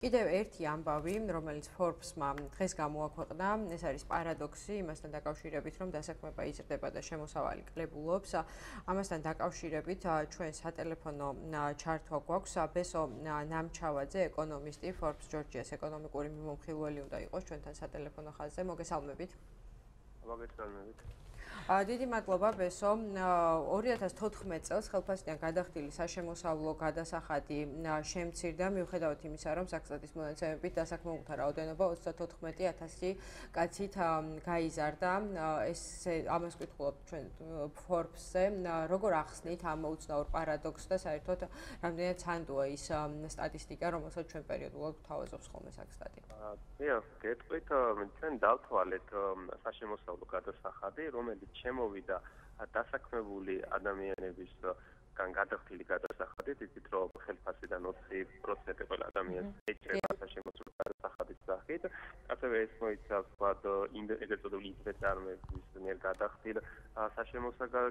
კიდევ ერთი ამბავი, რომელიც Forbes-მა დღეს გამოაქვეყნა, ეს არის პარადოქსი, იმასთან დაკავშირებით, რომ დასაქმება იზრდება და შემოსავალი კლებულობს. ამასთან დაკავშირებით ჩვენ სატელეფონო ჩართვა გვაქვს. ბესო ნამჩავაძე, ეკონომისტი, Forbes Georgia-ს ეკონომიკური მიმოხილველი უნდა იყოს ჩვენთან სატელეფონო ხაზზე. მოგესალმებით. მოგესალმებით. დიდი მადლობა ბესო. 2014 წელს ხელფასიდან გადახდილი საშემოსავლო გადასახადი შემცირდა მიუხედავად იმისა, რომ საქსტატის მონაცემებით დასაქმებულთა რაოდენობა 34,000 კაცით გაიზარდა. ამას ვკითხულობთ ჩვენ Forbes-ზე. როგორ ახსნით ამ უცნაურ პარადოქსს და საერთოდ რამდენად სანდოა ის სტატისტიკა, რომელსაც ჩვენ პერიოდულად გვთავაზობს ხოლმე საქსტატი? გეტყვით, ჩვენ დავთვალეთ საშემოსავლო გადასახადი, რომელიც შემოვიდა დასაქმებული ადამიანების გადახდილი გადასახადით, იცით რომ ხელფასიდან 20% ყველა ადამიანს ეჭირება საშემოსავლო გადასახადის სახით. ასევე ეს მოიცავს ეგრეთ წოდებული ინვესტორების მიერ გადახდილ საშემოსავლო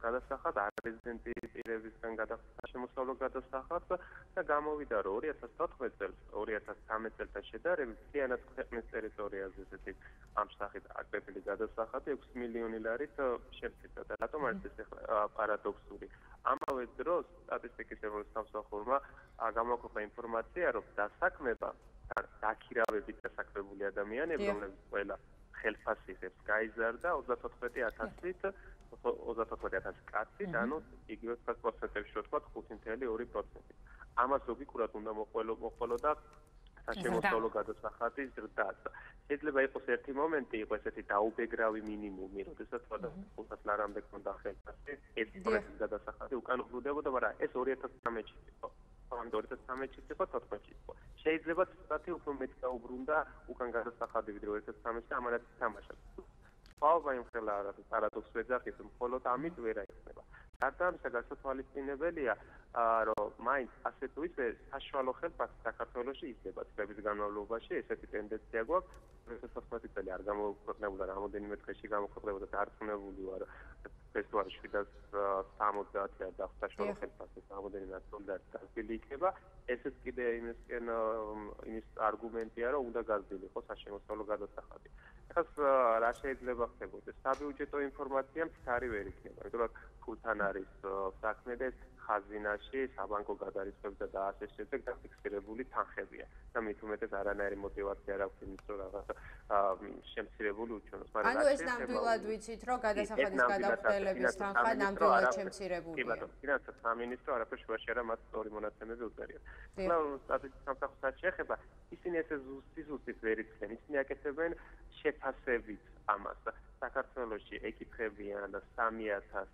გადასახადს, არეზიდენტი პირებისგან გადახდილ საშემოსავლო გადასახადს და გამოვიდა რომ 2014 წელს 2013 წელთან შედარებით მთლიანად ქვეყნის ტერიტორიაზე ესეთი ამ სახით აკრეფილი გადასახადი 6 მილიონი ლარით შემცირდა და რატომ არის ეს პარადოქსული? ამავე დროს სტატისტიკის ეროვნულ სამსახურმა გამოაქვეყნა ინფორმაცია, რომ დასაქმება და დაქირავებით დასაქმებული ადამიანები, რომლებიც ყველა ხელფასისებს გაიზარდა 34,000-ით 34,000 კაცით, ანუ იგივე 20%-ში ვთქვათ 5.2%. ამას ლოგიკურად უნდა მოყოლოდა საშემოსავლო გადასახადის ზრდაც. შეიძლება იყოს ერთი მომენტი, იყოს ესეთი დაუბეგრავი მინიმუმი, როდესაც 500 ლარამდე ქონდა ხელფასი, ეს პროცესი გადასახადი უკან ვრდებოდა, მაგრამ ეს 2013-ში იყო. ამ 2013-ში იყო 14-ში იყო. შეიძლება ცოტათი უფრო მეტ დაუბრუნდა უკან გადასახადი ვიდრე 2013-ში და ამანაც თამაშობს. ყავმა იმ ხელა პარადოქსს ვეძახით, მხოლოდ ამით ვერ აიხსნება. გარდა გასათვალისწინებელია, რომ მაინც ასე თუ ისე საშუალო ხელფასი საქართველოში იზრდება წლების განმავლობაში, ესეთი ტენდენცია გვაქვს. 2014 წელი არ გამოქვეყნებულა, რამოდენიმე დღეში გამოქვეყნებოდა და არწმუნებული ვარ, ეს თუ არის 770-ი და საშუალო ხელფასის რამოდენიმე აწოლდარი გაზრდილი იქნება. ესეც კიდე იმის არგუმენტია, რომ უნდა გაზრდილი იყოს საშემოსავლო გადასახადი. ეხლა რა შეიძლება ხდებოდეს? საბიუჯეტო ინფორმაცია მცდარი ვერ იქნება, იმიტომ რომ ფულთან არის საქმე და ხაზინაში, საბანკო გადარიცხებებზე და ასე შემდეგ დაფიქსირებული თანხებია და მით უმეტეს არანაირი мотиваცია არ აქვს იმის რომ რაღაცა შემცირებული უჩვენოს. ანუ ეს ნამდვილად ვიცით, რომ გადასახადის გადახდელების თანხა ნამდვილად შემცირებულია. კი ბატონო, ფინანსთა სამინისტრო არაფერ შუაში არა მათ სწორი მონაცემები უწერიათ. ახლა სტატისტიკის სამსახურსაც შეეხება, ისინი ესე ზუსტით ვერ იციან, ისინი აკეთებენ შეფასებით ამას. საქართველოში ეკითხებიან 3,000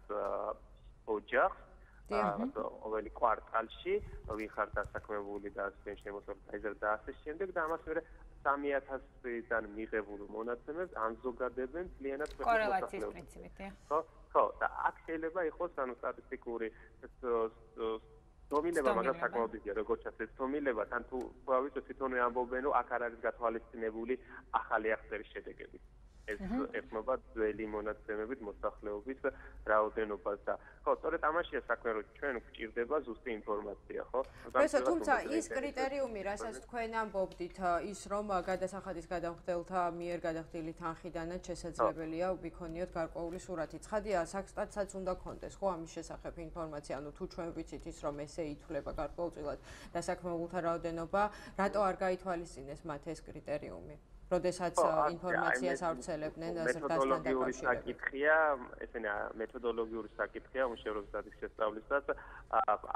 ოჯახს ყოველი კვარტალში, ვინ ხარ დასაქმებული და ასეთ შემოსავალი გაიზარდა და ასე შემდეგ და ამას მე 3,000-დან მიღებულ მონაცემებს ამზოგადებენ მთლიანად კორელაციის პრინციპით, ხო, და აქ შეიძლება იყოს ანუ სტატისტიკური დომინება მაგას საკმაოდ დიდია, როგორც ჩანს, დომინება თან თუ ვიცით თვითონვე ამბობენ, რომ აქ არ არის გათვალისწინებული ახალი აღწერის შედეგები. ეს ეხმობა ძველი მონაცემებით მოსახლეობის რაოდენობას და ხო, სწორედ ამაშია საქმე, რომ ჩვენ გვჭირდება ზუსტი ინფორმაცია, ხო? თუმცა ის კრიტერიუმი, რასაც თქვენ ამბობდით, ის რომ გადასახადის გადამხდელთა მიერ გადახდილი თანხიდანაც შესაძლებელია ვიქონიოთ გარკვეული სურათი. ცხადია, საქსტატსაც უნდა გქონდეს, ხო, ამის შესახებ ინფორმაცია, ანუ თუ ჩვენ ვიცით ის, რომ ესე ითვლება გარკვეულწილად დასაქმებულთა რაოდენობა, რატო არ გაითვალისწინეს მათ ეს კრიტერიუმი? როდესაც ინფორმაციას ავრცელებდნენ ზრდასთან დაკავშირებით. ესენი მეთოდოლოგიური საკითხია, უმშევრობის სტატისტიკის შესწავლისას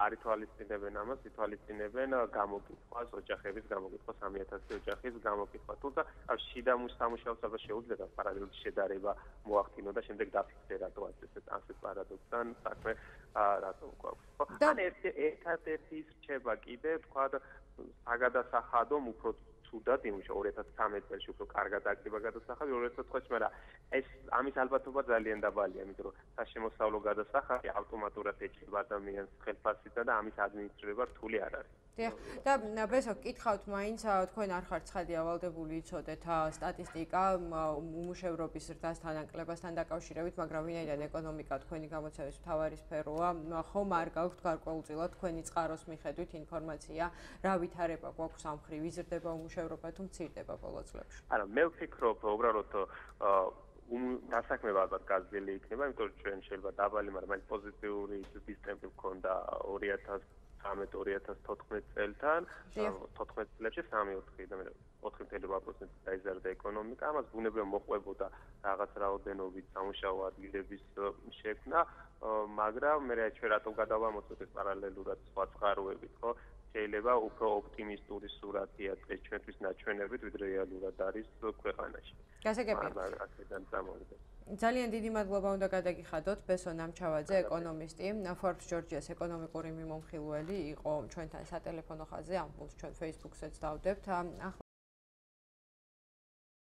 არ ითვალისწინებენ ამას, ითვალისწინებენ გამოკითხვას, ოჯახების გამოკითხვას, 3,000 ოჯახის გამოკითხვას. თუმცა შიდა სამუშაოსა შეუძლია პარალელურად შედარება მოახდინო და შემდეგ დაფიქსირა თუ ასეთ პარადოქსთან საქმე რატომ გვაქვს. ან ერთადერთი ის რჩება კიდე, თქვა საგადასახადო უფრო ცუდად იმუშა 2013 წელს უფრო კარგად აკეთება გადასახადი 2014-ში, მაგრამ ეს ამის ალბათობა ძალიან დაბალია, იმიტომ რომ საშემოსავლო გადასახადი ავტომატურად ეჭირება ადამიანს ხელფასით და ამის ადმინისტრირება რთული არ არის. დიახ, და ბესო გკითხავთ მაინც თქვენ არ ხართ ცხადი ავალდებული იცოდეთ სტატისტიკა უმუშევრობის ზრდასთან ანკლებასთან დაკავშირებით, მაგრამ ვინაიდან ეკონომიკა თქვენი გამოცემის მთავარი სფეროა, ხომ არ გაქვთ გარკვეულწილად თქვენი წყაროს მიხედვით ინფორმაცია, რა ვითარება გვაქვს ამ მხრივ, იზრდება უმუშევრობა თუ მცირდება ბოლო წლებში? არა, მე ვფიქრობ, უბრალოდ დასაქმება ალბათ გაზრდილი იქნება, იმიტომ რომ ჩვენ შეიძლება დაბალი, მაგრამ მაინც პოზიტიური ზრდის ტემპი გვქონდა 2013-2014 წელთან, 14 წლებში 3-4% დაიზარდა ეკონომიკა, ამას ბუნებრივად მოყვებოდა რაღაც რაოდენობით სამუშაო ადგილების შექმნა, მაგრამ მე ჩვენ რატომ გადავამოწმოთ პარალელურად სხვა წყაროებით, ხო? შეიძლება უფრო ოპტიმისტური სურათია დღეს ჩვენთვის ნაჩვენებით, ვიდრე რეალურად არის ქვეყანაში. გასაგებია. ძალიან დიდი მადლობა უნდა გადაგიხადოთ ბესო ნამჩავაძე, ეკონომისტი, Forbes Georgia-ს ეკონომიკური მიმომხილველი იყო ჩვენთან სატელეფონო ხაზზე, ამბობს ჩვენ Facebook-საც დავდებთ.